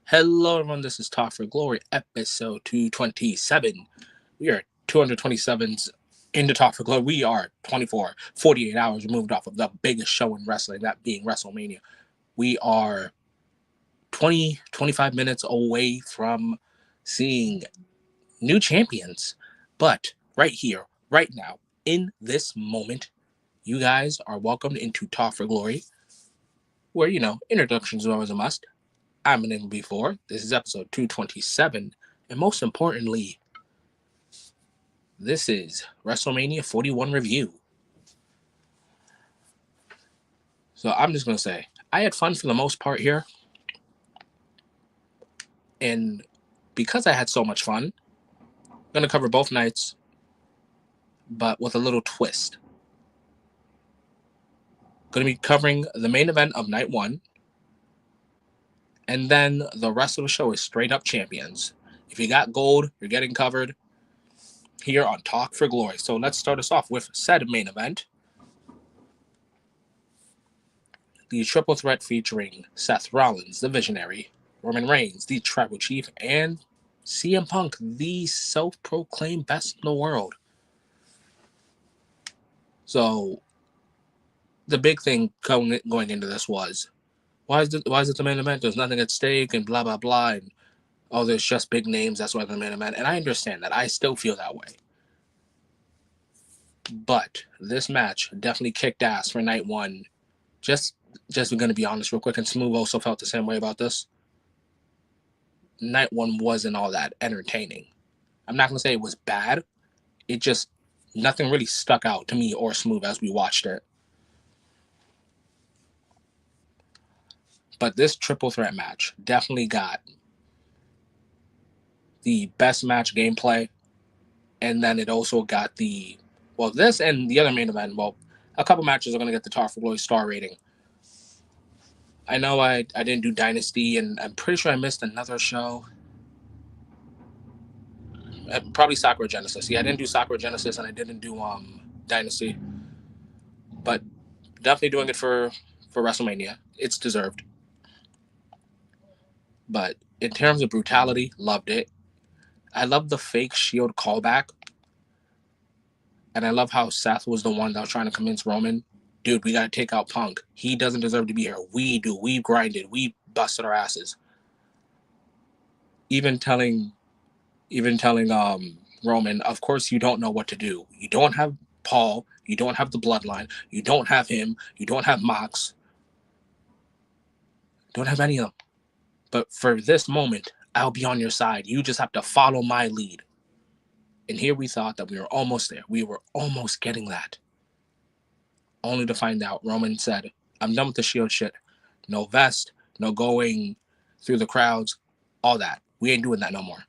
Hello, everyone. This is Talk for Glory, episode 227. We are 227s into Talk for Glory. We are 48 hours removed off of the biggest show in wrestling, that being WrestleMania. We are 25 minutes away from seeing new champions. But right here, right now, in this moment, you guys are welcomed into Talk for Glory, where, introductions are always a must. I'm an before. This is episode 227. And most importantly, this is WrestleMania 41 review. So I'm just going to say, I had fun for the most part here. And because I had so much fun, I'm going to cover both nights, but with a little twist. Going to be covering the main event of night one. And then the rest of the show is straight up champions. If you got gold, you're getting covered here on Talk for Glory. So let's start us off with said main event. The triple threat featuring Seth Rollins, the Visionary, Roman Reigns, the Tribal Chief, and CM Punk, the self-proclaimed best in the world. So the big thing going into this was, why is it the main event? There's nothing at stake and blah, blah, blah. And, oh, there's just big names. That's why it's the main event. And I understand that. I still feel that way. But this match definitely kicked ass for night one. Just going to be honest real quick, and Smoove also felt the same way about this. Night one wasn't all that entertaining. I'm not going to say it was bad. It just, nothing really stuck out to me or Smoove as we watched it. But this triple threat match definitely got the best match gameplay. And then it also got this and the other main event, a couple matches are going to get the Talk for Glory star rating. I know I didn't do Dynasty, and I'm pretty sure I missed another show. Probably Sakura Genesis. Yeah, I didn't do Sakura Genesis, and I didn't do Dynasty. But definitely doing it for WrestleMania. It's deserved. But in terms of brutality, loved it. I love the fake Shield callback. And I love how Seth was the one that was trying to convince Roman, dude, we got to take out Punk. He doesn't deserve to be here. We do. We grinded. We busted our asses. Even telling Roman, of course you don't know what to do. You don't have Paul. You don't have the bloodline. You don't have him. You don't have Mox. Don't have any of them. But for this moment, I'll be on your side. You just have to follow my lead. And here we thought that we were almost there. We were almost getting that. Only to find out Roman said, I'm done with the Shield shit. No vest, no going through the crowds, all that. We ain't doing that no more.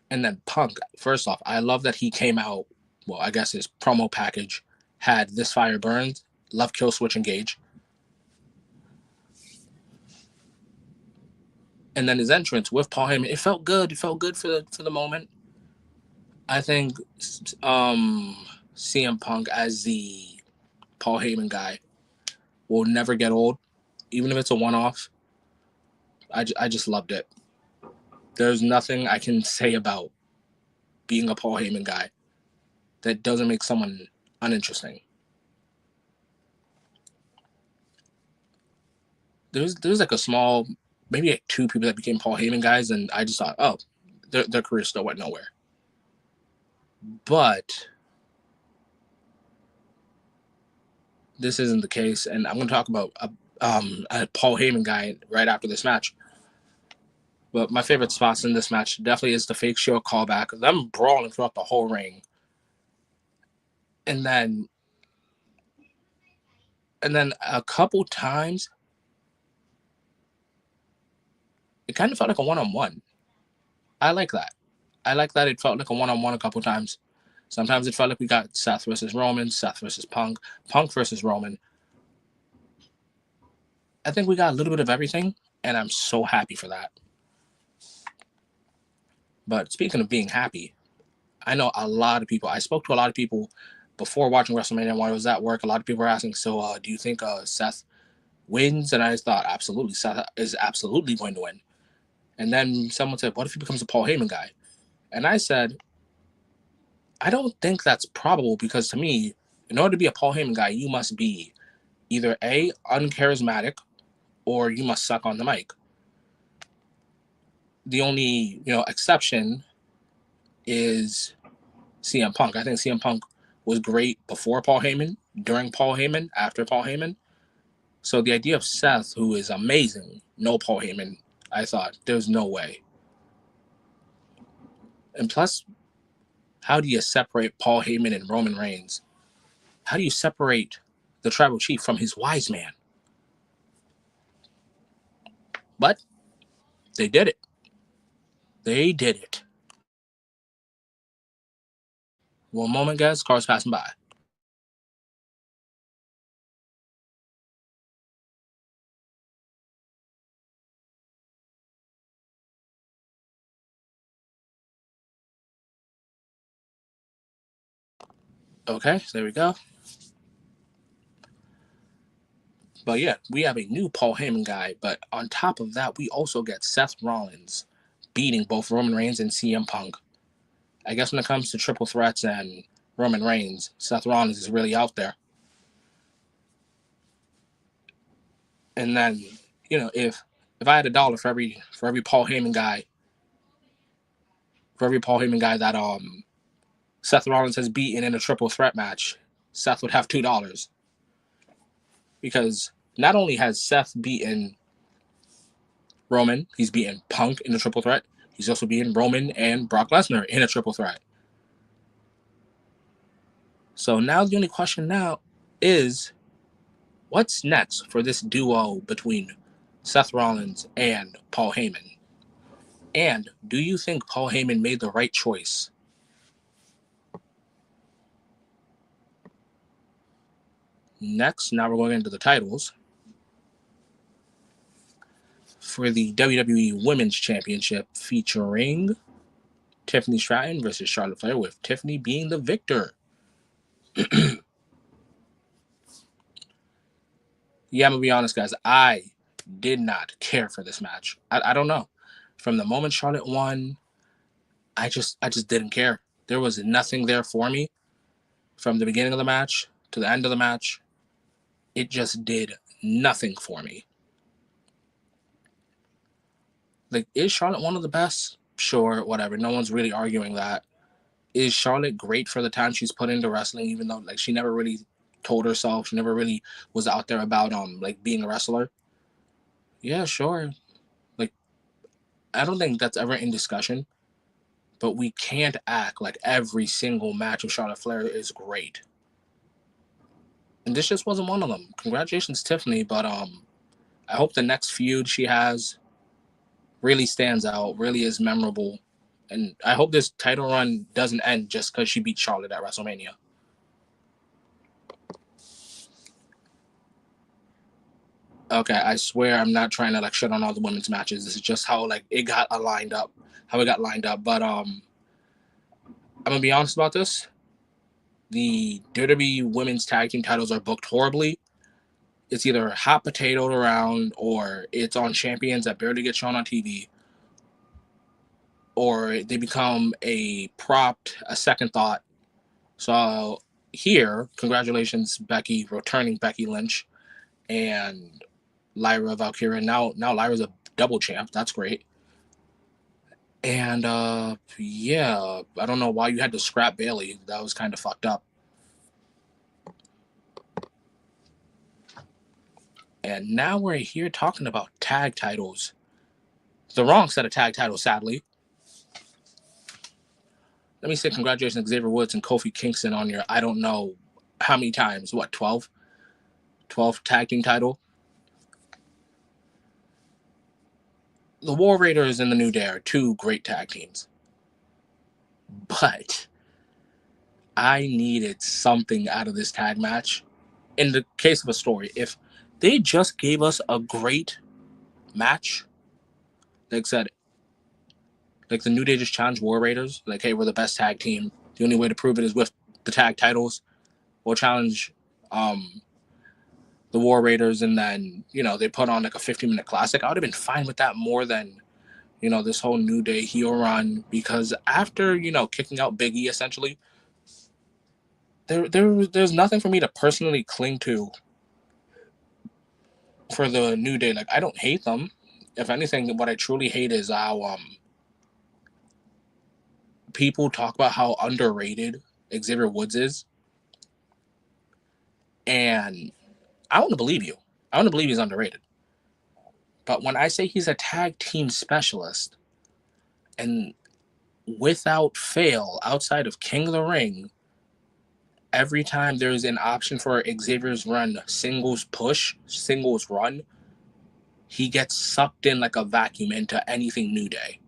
And then Punk, first off, I love that he came out, I guess his promo package had This Fire Burns, Love, Kill, Switch, Engage. And then his entrance with Paul Heyman, it felt good. It felt good for the moment. I think CM Punk as the Paul Heyman guy will never get old, even if it's a one-off. I just loved it. There's nothing I can say about being a Paul Heyman guy that doesn't make someone uninteresting. There's like a small, maybe like two people that became Paul Heyman guys, and I just thought, oh, their career still went nowhere. But this isn't the case, and I'm going to talk about a Paul Heyman guy right after this match. But my favorite spots in this match definitely is the fake Shield callback. Them brawling throughout the whole ring. And then a couple times, it kind of felt like a one-on-one. I like that. It felt like a one-on-one a couple times. Sometimes it felt like we got Seth versus Roman, Seth versus Punk, Punk versus Roman. I think we got a little bit of everything, and I'm so happy for that. But speaking of being happy, I know a lot of people. I spoke to a lot of people before watching WrestleMania while I was at work. A lot of people were asking, so do you think Seth wins, and I thought absolutely Seth is absolutely going to win. And then someone said, "What if he becomes a Paul Heyman guy?" And I said, I don't think that's probable because to me, in order to be a Paul Heyman guy, you must be either A, uncharismatic, or you must suck on the mic. The only, exception is CM Punk. I think CM Punk was great before Paul Heyman, during Paul Heyman, after Paul Heyman. So the idea of Seth, who is amazing, no Paul Heyman, I thought there's no way. And plus, how do you separate Paul Heyman and Roman Reigns? How do you separate the tribal chief from his wise man? But they did it. They did it. One moment, guys. Cars passing by. Okay, so there we go. But yeah, we have a new Paul Heyman guy. But on top of that, we also get Seth Rollins beating both Roman Reigns and CM Punk. I guess when it comes to triple threats and Roman Reigns, Seth Rollins is really out there. And then, if I had $1 for every Paul Heyman guy, that Seth Rollins has beaten in a triple threat match, Seth would have $2. Because not only has Seth beaten Roman, he's beaten Punk in a triple threat, he's also beaten Roman and Brock Lesnar in a triple threat. So now the only question now is, what's next for this duo between Seth Rollins and Paul Heyman? And do you think Paul Heyman made the right choice? Next, now we're going into the titles. For the WWE Women's Championship, featuring Tiffany Stratton versus Charlotte Flair, with Tiffany being the victor. Yeah, I'm gonna be honest, guys. I did not care for this match. I don't know. From the moment Charlotte won, I just didn't care. There was nothing there for me from the beginning of the match to the end of the match. It just did nothing for me. Like, is Charlotte one of the best? Sure, whatever. No one's really arguing that. Is Charlotte great for the time she's put into wrestling, even though she never really told herself, she never really was out there about being a wrestler? Yeah, sure. Like, I don't think that's ever in discussion, but we can't act like every single match of Charlotte Flair is great. And this just wasn't one of them. Congratulations, Tiffany, but I hope the next feud she has really stands out, really is memorable. And I hope this title run doesn't end just because she beat Charlotte at WrestleMania. Okay, I swear I'm not trying to shit on all the women's matches. This is just how it got lined up, But I'm gonna be honest about this. The WWE Women's Tag Team titles are booked horribly. It's either hot potatoed around, or it's on champions that barely get shown on TV, or they become a prop, a second thought. So here, congratulations, Becky, returning Becky Lynch and Lyra Valkyria. Now Lyra's a double champ. That's great. And yeah, I don't know why you had to scrap Bayley. That was kind of fucked up. And now we're here talking about tag titles. The wrong set of tag titles, sadly. Let me say congratulations, Xavier Woods and Kofi Kingston, on your, I don't know how many times, 12? 12 tag team title. The War Raiders and the New Day are two great tag teams. But I needed something out of this tag match. In the case of a story, if they just gave us a great match, like said, the New Day just challenged War Raiders, hey, we're the best tag team. The only way to prove it is with the tag titles. We'll challenge the War Raiders, and then, they put on like a 15-minute classic, I would have been fine with that more than, this whole New Day heel run. Because after, kicking out Big E, essentially, there's nothing for me to personally cling to for the New Day. Like, I don't hate them. If anything, what I truly hate is how people talk about how underrated Xavier Woods is. And I want to believe you. I want to believe he's underrated. But when I say he's a tag team specialist, and without fail, outside of King of the Ring, every time there's an option for Xavier's run, singles push, singles run, he gets sucked in like a vacuum into anything New Day.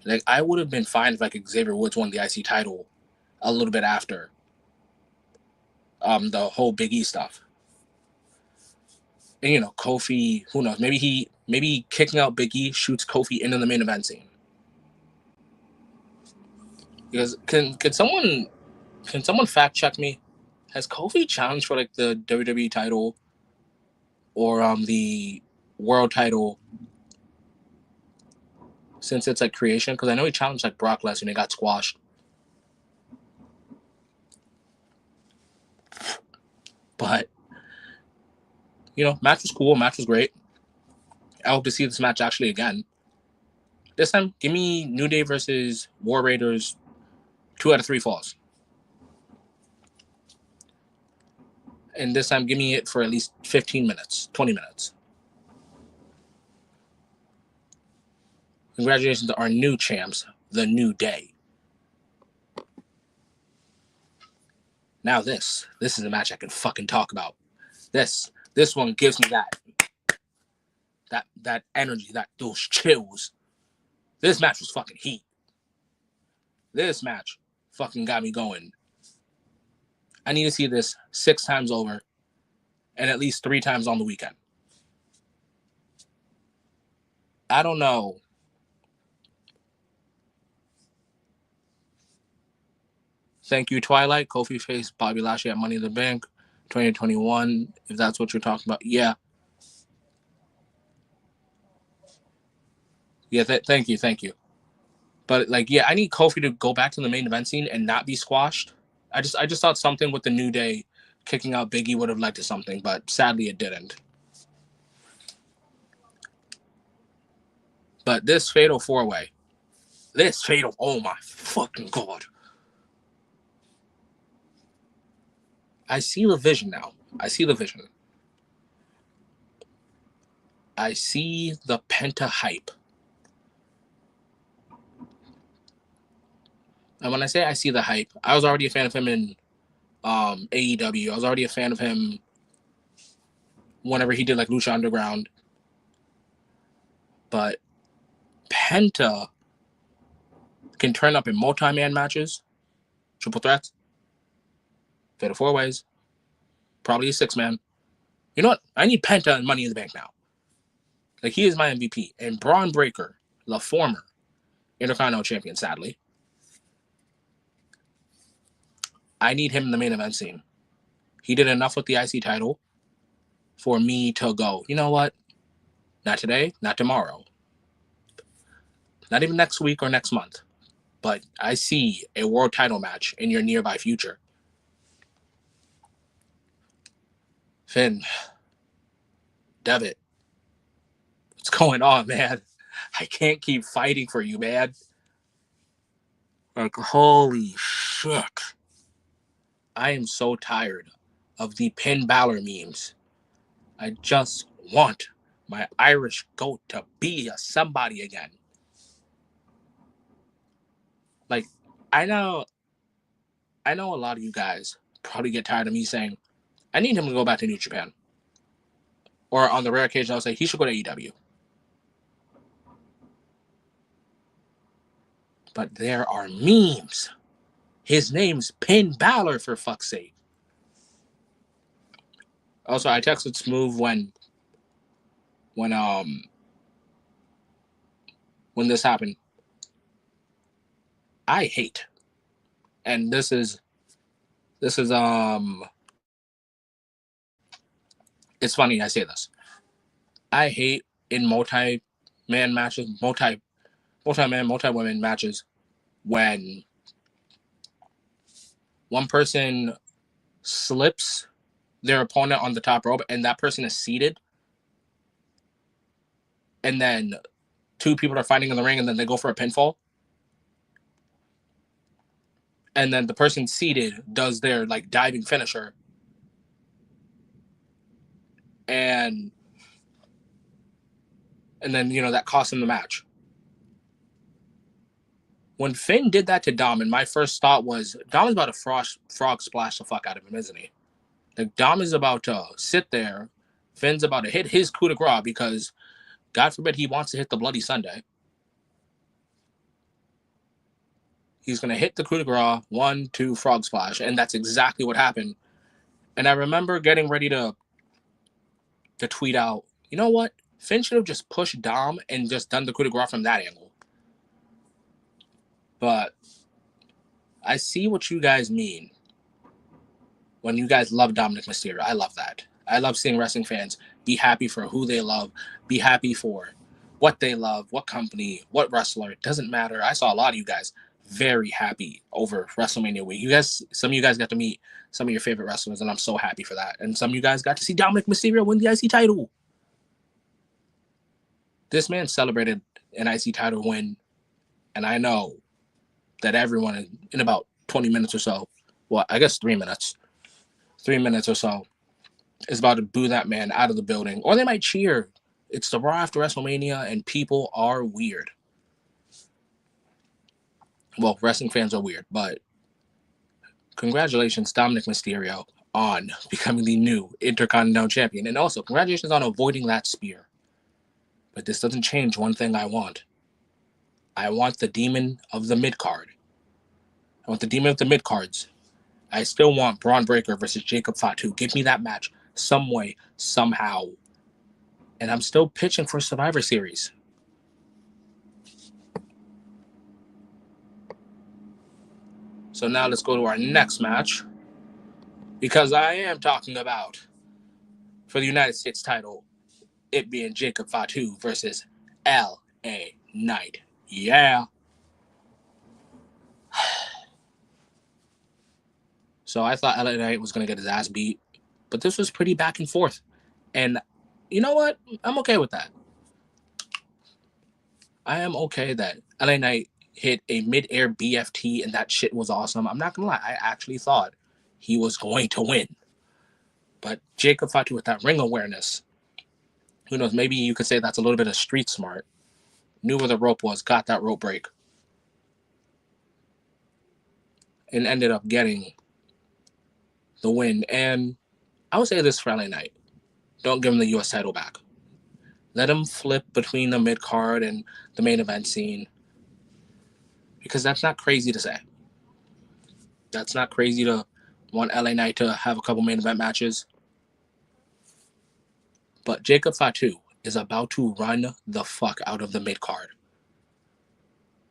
Like, I would have been fine if like Xavier Woods won the IC title a little bit after the whole Big E stuff. And Kofi, who knows? Maybe kicking out Big E shoots Kofi into the main event scene. Because can someone fact check me? Has Kofi challenged for like the WWE title or the world title since it's like creation? Because I know he challenged like Brock Lesnar and he got squashed. But match was cool. Match was great. I hope to see this match actually again. This time, give me New Day versus War Raiders 2 out of 3 falls. And this time, give me it for at least 15 minutes, 20 minutes. Congratulations to our new champs, the New Day. Now this is a match I can fucking talk about. This one gives me that energy, those chills. This match was fucking heat. This match fucking got me going. I need to see this 6 times over and at least 3 times on the weekend. I don't know. Thank you, Twilight. Kofi faced Bobby Lashley at Money in the Bank 2021, if that's what you're talking about. Yeah. Yeah, thank you. But I need Kofi to go back to the main event scene and not be squashed. I just thought something with the New Day kicking out Big E would have led to something, but sadly it didn't. But this fatal 4-way, oh my fucking God. I see the vision now. I see the Penta hype. And when I say I see the hype, I was already a fan of him in AEW. I was already a fan of him whenever he did like Lucha Underground. But Penta can turn up in multi-man matches, triple threats, fatal 4-ways, probably a 6-man. You know what? I need Penta and Money in the Bank now. Like, he is my MVP. And Braun Breaker, the former Intercontinental Champion, sadly, I need him in the main event scene. He did enough with the IC title for me to go, you know what? Not today, not tomorrow. Not even next week or next month. But I see a world title match in your nearby future. Finn, Devitt, what's going on, man? I can't keep fighting for you, man. Like, holy shit. I am so tired of the Finn Balor memes. I just want my Irish goat to be a somebody again. Like, I know a lot of you guys probably get tired of me saying, I need him to go back to New Japan. Or on the rare occasion, I'll say he should go to AEW. But there are memes. His name's Finn Balor, for fuck's sake. Also, I texted Smoove when this happened. I hate, and this is It's funny I say this. I hate in multi-man matches, multi-man, multi-women matches when one person slips their opponent on the top rope and that person is seated, and then two people are fighting in the ring and then they go for a pinfall, and then the person seated does their like diving finisher, and then that cost him the match. When Finn did that to Dom, and my first thought was, Dom is about to frog splash the fuck out of him, isn't he? Like, Dom is about to sit there. Finn's about to hit his coup de grace because, God forbid, he wants to hit the Bloody Sunday. He's going to hit the coup de grace, 1, 2, frog splash, and that's exactly what happened. And I remember getting ready to tweet out, you know what? Finn should have just pushed Dom and just done the coup de grace from that angle. But I see what you guys mean when you guys love Dominic Mysterio. I love that. I love seeing wrestling fans be happy for who they love, be happy for what they love, what company, what wrestler. It doesn't matter. I saw a lot of you guys very happy over WrestleMania week. Some of you guys got to meet some of your favorite wrestlers, and I'm so happy for that. And some of you guys got to see Dominic Mysterio win the IC title. This man celebrated an IC title win, and I know that everyone in about 20 minutes or so, well, I guess 3 minutes or so, is about to boo that man out of the building. Or they might cheer. It's the Raw after WrestleMania, and people are weird. Well, wrestling fans are weird, but congratulations, Dominic Mysterio, on becoming the new Intercontinental Champion. And also, congratulations on avoiding that spear. But this doesn't change one thing I want. I want the demon of the mid-card. I want the demon of the mid-cards. I still want Braun Breaker versus Jacob Fatu. Give me that match some way, somehow. And I'm still pitching for Survivor Series. So now let's go to our next match. Because I am talking about, for the United States title, it being Jacob Fatu versus L.A. Knight. Yeah. So I thought L.A. Knight was going to get his ass beat. But this was pretty back and forth. And you know what? I'm okay with that. I am okay that L.A. Knight hit a mid-air BFT and that shit was awesome. I'm not going to lie. I actually thought he was going to win. But Jacob Fatu with that ring awareness, who knows, maybe you could say that's a little bit of street smart. Knew where the rope was, got that rope break. And ended up getting the win. And I would say this for LA Knight. Don't give him the US title back. Let him flip between the mid-card and the main event scene. Because that's not crazy to say. That's not crazy to want LA Knight to have a couple main event matches. But Jacob Fatu is about to run the fuck out of the mid-card.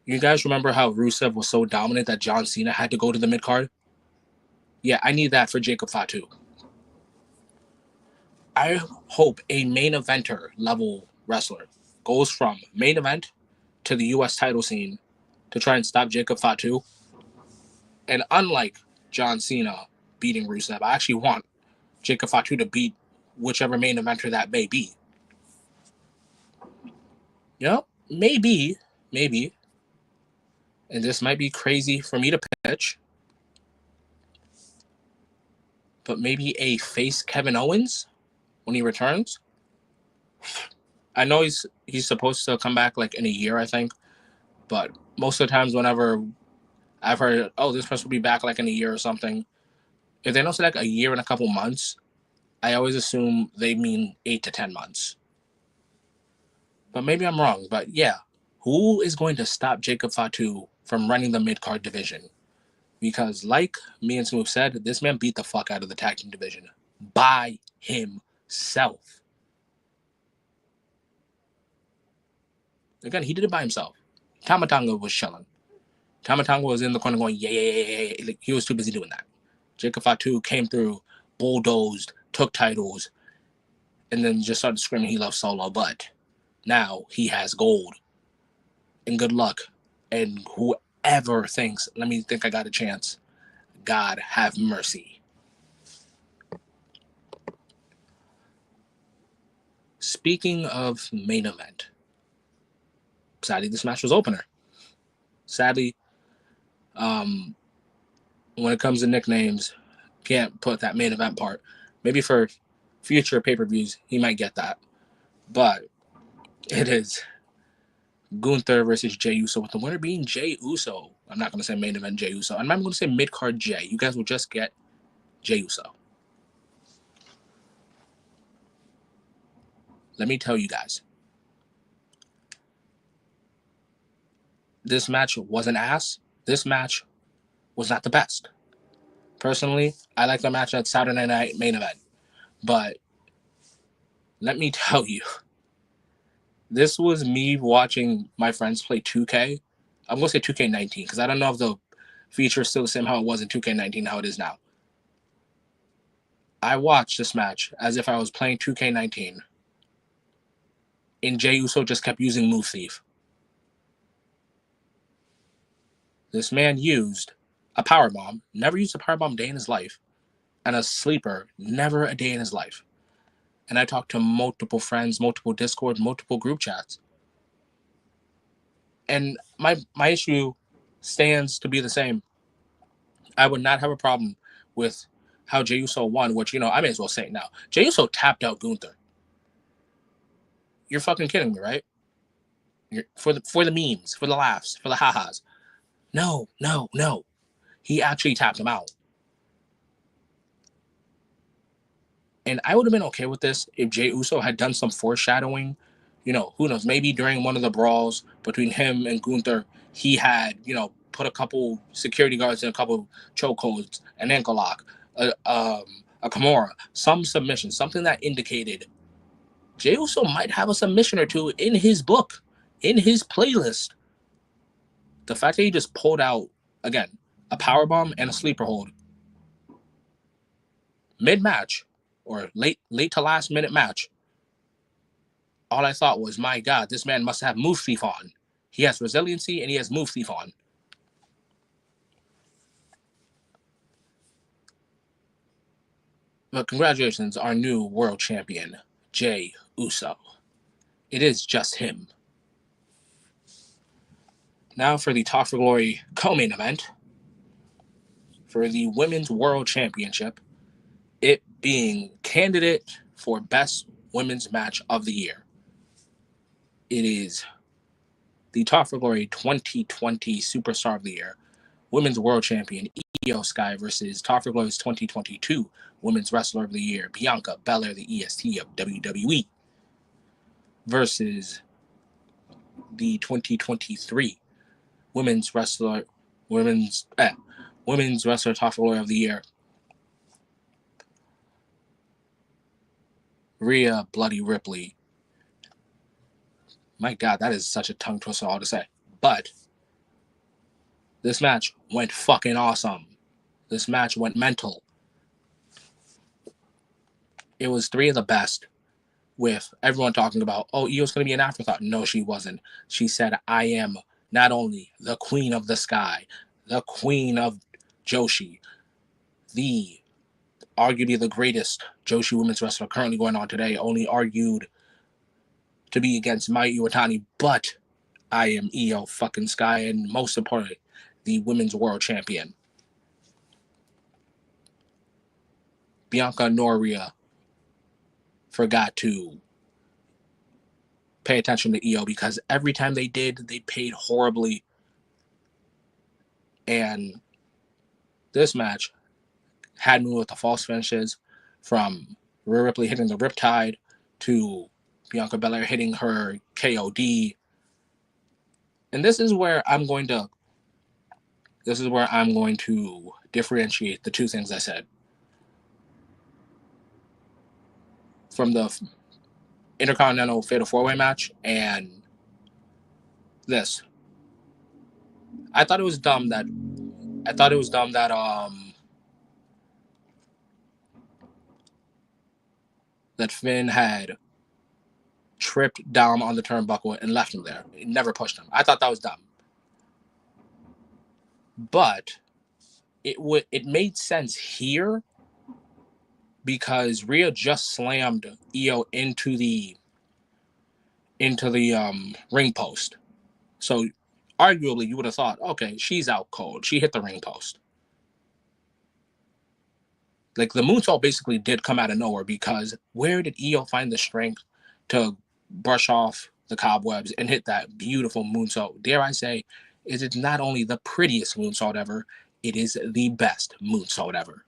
You guys remember how Rusev was so dominant that John Cena had to go to the mid-card? Yeah, I need that for Jacob Fatu. I hope a main eventer level wrestler goes from main event to the US title scene to try and stop Jacob Fatu. And unlike John Cena beating Rusev, I actually want Jacob Fatu to beat whichever main eventer that may be. You know, maybe. And this might be crazy for me to pitch, but maybe a face Kevin Owens when he returns. I know he's supposed to come back like in a year, I think. But most of the times whenever I've heard, oh, this person will be back like in a year or something, if they don't say like a year and a couple months, I always assume they mean 8 to 10 months. But maybe I'm wrong. But yeah, who is going to stop Jacob Fatu from running the mid-card division? Because like me and Smoove said, this man beat the fuck out of the tag team division by himself. Again, he did it by himself. Tama Tonga was chilling. Tama Tonga was in the corner going, yeah. Like, he was too busy doing that. Jacob Fatu came through, bulldozed, took titles, and then just started screaming he loves Solo. But now he has gold. And good luck. And whoever thinks, let me think I got a chance, God have mercy. Speaking of main event, sadly, this match was opener. Sadly, when it comes to nicknames, can't put that main event part. Maybe for future pay-per-views, he might get that. But it is Gunther versus Jey Uso, with the winner being Jey Uso. I'm not going to say main event Jey Uso. I'm not going to say mid-card Jey. You guys will just get Jey Uso. Let me tell you guys. This match wasn't ass. This match was not the best. Personally, I like the match at Saturday Night Main Event. But let me tell you, this was me watching my friends play 2K. I'm going to say 2K19 because I don't know if the feature is still the same how it was in 2K19, how it is now. I watched this match as if I was playing 2K19. And Jey Uso just kept using Move Thief. This man used a powerbomb, never used a powerbomb day in his life, and a sleeper, never a day in his life. And I talked to multiple friends, multiple Discord, multiple group chats. And my issue stands to be the same. I would not have a problem with how Jey Uso won, which, I may as well say it now. Jey Uso tapped out Gunther. You're fucking kidding me, right? For the memes, for the laughs, for the ha-has. No. He actually tapped him out. And I would have been okay with this if Jey Uso had done some foreshadowing. Who knows? Maybe during one of the brawls between him and Gunther, he had, put a couple security guards in a couple chokeholds, an ankle lock, a Kimura, some submission, something that indicated Jey Uso might have a submission or two in his book, in his playlist. The fact that he just pulled out, again, a powerbomb and a sleeper hold mid-match or late to last minute match, all I thought was, my God, this man must have Move Thief on. He has resiliency and he has Move Thief on. But congratulations, our new world champion, Jey Uso. It is just him. Now for the Talk for Glory co-main event. For the Women's World Championship, it being candidate for Best Women's Match of the Year. It is the Talk for Glory 2020 Superstar of the Year, Women's World Champion Io Sky versus Talk for Glory's 2022 Women's Wrestler of the Year, Bianca Belair, the EST of WWE, versus the 2023 Women's Wrestler Talk for Glory of the Year, Rhea Bloody Ripley. My God, that is such a tongue twister all to say. But this match went fucking awesome. This match went mental. It was three of the best, with everyone talking about, oh, Io's going to be an afterthought. No, she wasn't. She said, I am not only the queen of the sky, the queen of Joshi, arguably the greatest Joshi women's wrestler currently going on today, only argued to be against Mai Iwatani, but I am Io fucking Sky, and most importantly, the women's world champion. Bianca nor Rhea forgot to pay attention to Io, because every time they did, they paid horribly. And this match had me with the false finishes, from Rhea Ripley hitting the Riptide to Bianca Belair hitting her KOD. And this is where I'm going to differentiate the two things I said. From the Intercontinental Fatal 4-Way match and this. I thought it was dumb that that Finn had tripped down on the turnbuckle and left him there. It never pushed him. I thought that was dumb. But it made sense here because Rhea just slammed Io into the ring post. So arguably you would have thought, okay, she's out cold. She hit the ring post. Like, the moonsault basically did come out of nowhere, because where did Io find the strength to brush off the cobwebs and hit that beautiful moonsault? Dare I say, is it not only the prettiest moonsault ever, it is the best moonsault ever.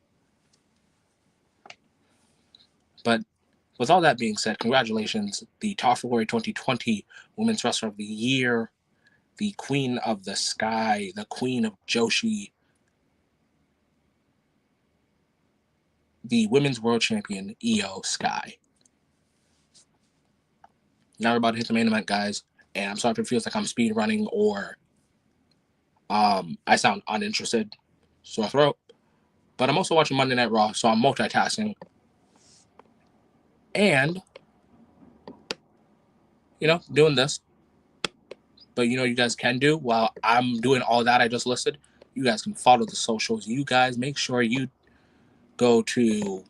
But with all that being said, congratulations, the Top February 2020 Women's Wrestler of the Year, the Queen of the Sky, the Queen of Joshi, the Women's World Champion, Io Sky. Now we're about to hit the main event, guys. And I'm sorry if it feels like I'm speed running or I sound uninterested, sore throat. But I'm also watching Monday Night Raw, so I'm multitasking. And, doing this. But you guys can do, while I'm doing all that I just listed, you guys can follow the socials. You guys make sure you go to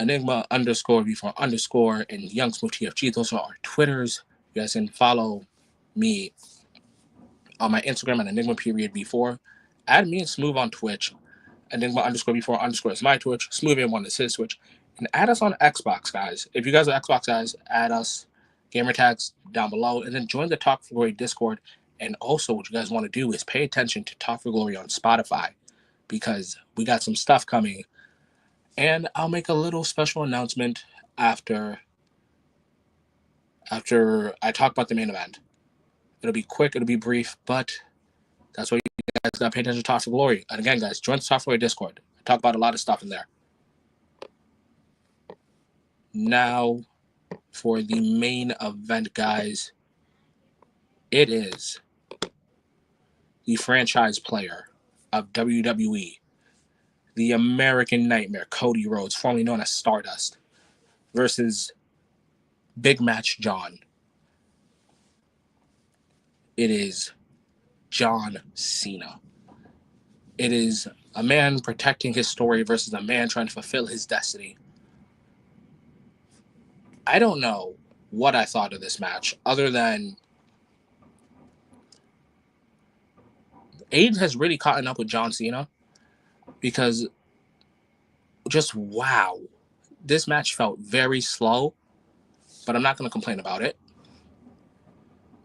Enigma _before_ and Young Smoove TFG. Those are our Twitters. You guys can follow me on my Instagram at Enigma_before. Add me and Smoove on Twitch. Enigma _before_ is my Twitch. Smoove A1 is his Twitch. And add us on Xbox, guys. If you guys are Xbox guys, add us. Gamertags down below. And then join the Talk for Glory Discord. And also, what you guys want to do is pay attention to Talk for Glory on Spotify, because we got some stuff coming. And I'll make a little special announcement after I talk about the main event. It'll be quick, it'll be brief, but that's what you guys got to pay attention to Talk for Glory. And again, guys, join the Talk for Glory Discord. I talk about a lot of stuff in there. Now, for the main event, guys, it is the franchise player of WWE, the American Nightmare, Cody Rhodes, formerly known as Stardust, versus Big Match John. It is John Cena. It is a man protecting his story versus a man trying to fulfill his destiny. I don't know what I thought of this match, other than age has really caught up with John Cena, because just wow. This match felt very slow, but I'm not going to complain about it,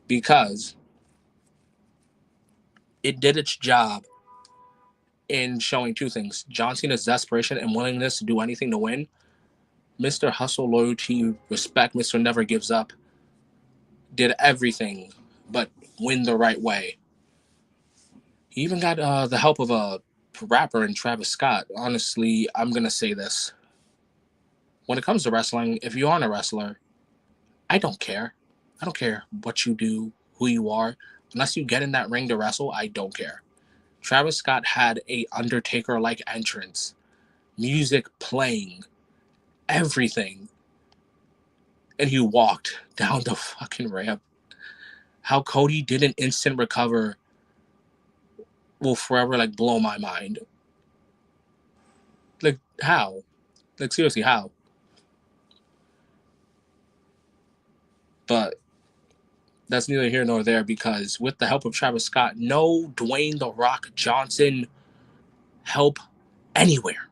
because it did its job in showing two things: John Cena's desperation and willingness to do anything to win. Mr. Hustle, Loyalty, Respect, Mr. Never Gives Up did everything but win the right way. He even got the help of a rapper in Travis Scott. Honestly, I'm going to say this. When it comes to wrestling, if you aren't a wrestler, I don't care. I don't care what you do, who you are. Unless you get in that ring to wrestle, I don't care. Travis Scott had a Undertaker-like entrance. Music playing. Everything. And he walked down the fucking ramp. How Cody did an instant recover will forever, blow my mind. How? Seriously, how? But that's neither here nor there, because with the help of Travis Scott, no Dwayne "The Rock" Johnson help anywhere.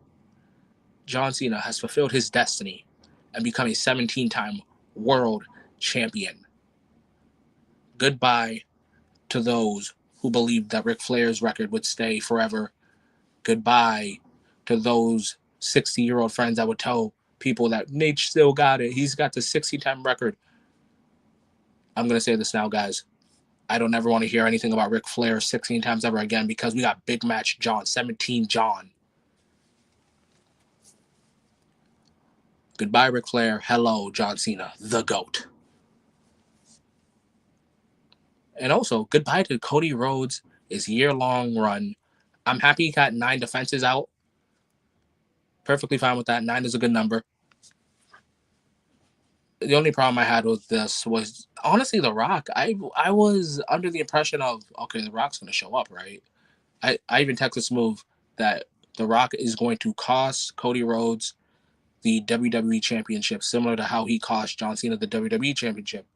John Cena has fulfilled his destiny and become a 17-time world champion. Goodbye to those who believed that Ric Flair's record would stay forever. Goodbye to those 60-year-old friends that would tell people that Nate still got it. He's got the 60-time record. I'm going to say this now, guys. I don't ever want to hear anything about Ric Flair 16 times ever again, because we got Big Match John, 17 John. Goodbye, Ric Flair. Hello, John Cena, the GOAT. And also, goodbye to Cody Rhodes, his year-long run. I'm happy he got 9 defenses out. Perfectly fine with that. 9 is a good number. The only problem I had with this was honestly The Rock. I was under the impression of, okay, The Rock's going to show up, right? I even texted Smoove that The Rock is going to cost Cody Rhodes the WWE Championship, similar to how he cost John Cena the WWE Championship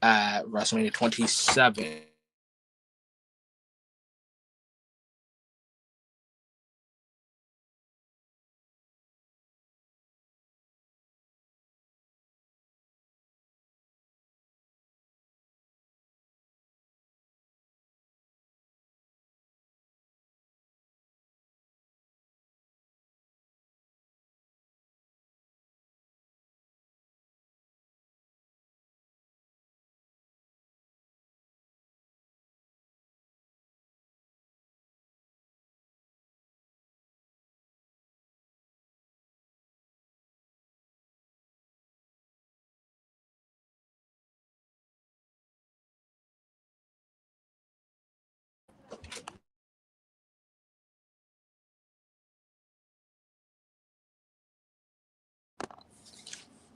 at WrestleMania 27.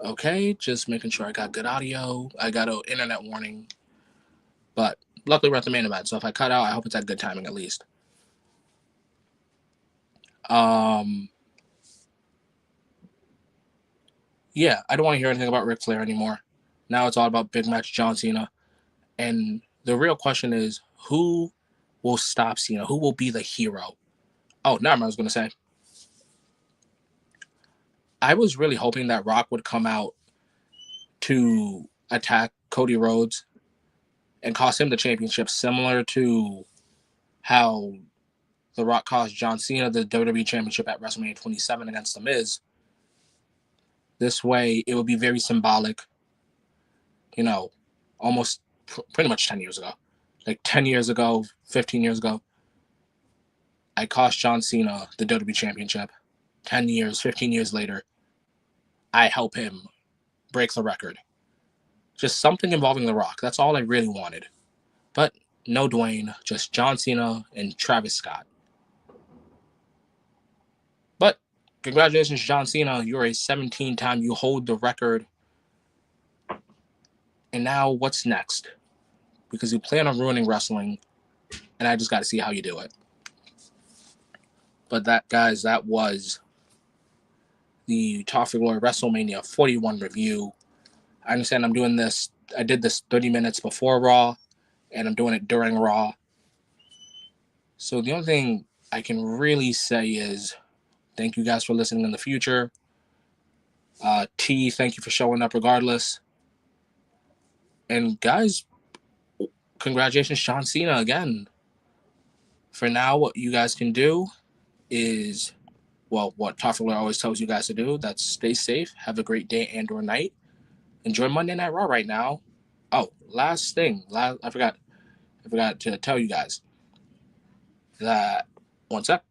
Okay, just making sure I got good audio. I got an internet warning, but luckily we're at the main event, so if I cut out, I hope it's at good timing at least. Um, yeah, I don't want to hear anything about Ric Flair anymore. Now it's all about big match John Cena, and the real question is who will stop Cena? Who will be the hero? Oh, never mind. I was gonna say I was really hoping that Rock would come out to attack Cody Rhodes and cost him the championship, similar to how The Rock cost John Cena the WWE Championship at WrestleMania 27 against The Miz. This way, it would be very symbolic, almost pretty much 10 years ago. Like 10 years ago, 15 years ago, I cost John Cena the WWE Championship. 10 years, 15 years later, I help him break the record. Just something involving The Rock. That's all I really wanted. But no Dwayne, just John Cena and Travis Scott. But congratulations, John Cena. You're a 17-time. You hold the record. And now what's next? Because you plan on ruining wrestling, and I just got to see how you do it. But that, guys, that was the Top for Glory WrestleMania 41 review. I understand I'm doing this. I did this 30 minutes before Raw, and I'm doing it during Raw. So the only thing I can really say is thank you guys for listening in the future. T, thank you for showing up regardless. And guys, congratulations, John Cena again. For now, what you guys can do is, well, what Toffler always tells you guys to do. That's stay safe, have a great day and or night. Enjoy Monday Night Raw right now. Oh, last thing. I forgot to tell you guys that, one sec.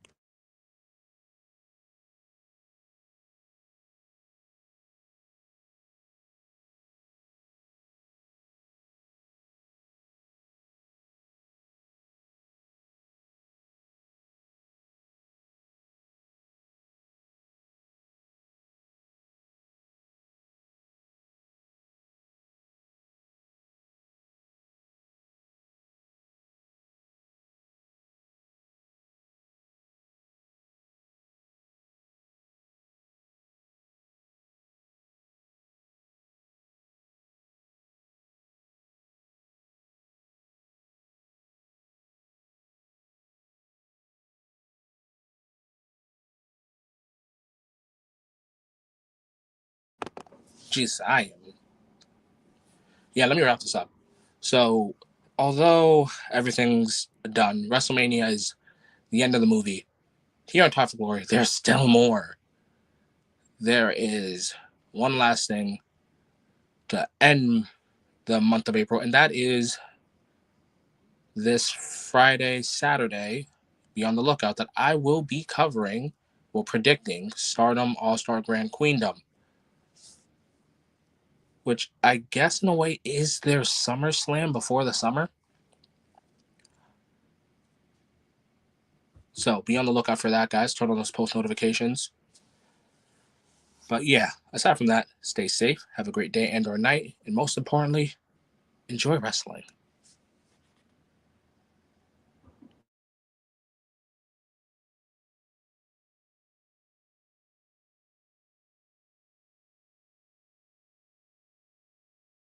Jeez, yeah, let me wrap this up. So, although everything's done, WrestleMania is the end of the movie. Here on Top of Glory, there's still more. There is one last thing to end the month of April, and that is this Friday, Saturday. Be on the lookout that I will be covering, well, predicting Stardom All Star Grand Queendom, which I guess in a way is their SummerSlam before the summer. So be on the lookout for that, guys. Turn on those post notifications. But yeah, aside from that, stay safe, have a great day and or night, and most importantly, enjoy wrestling.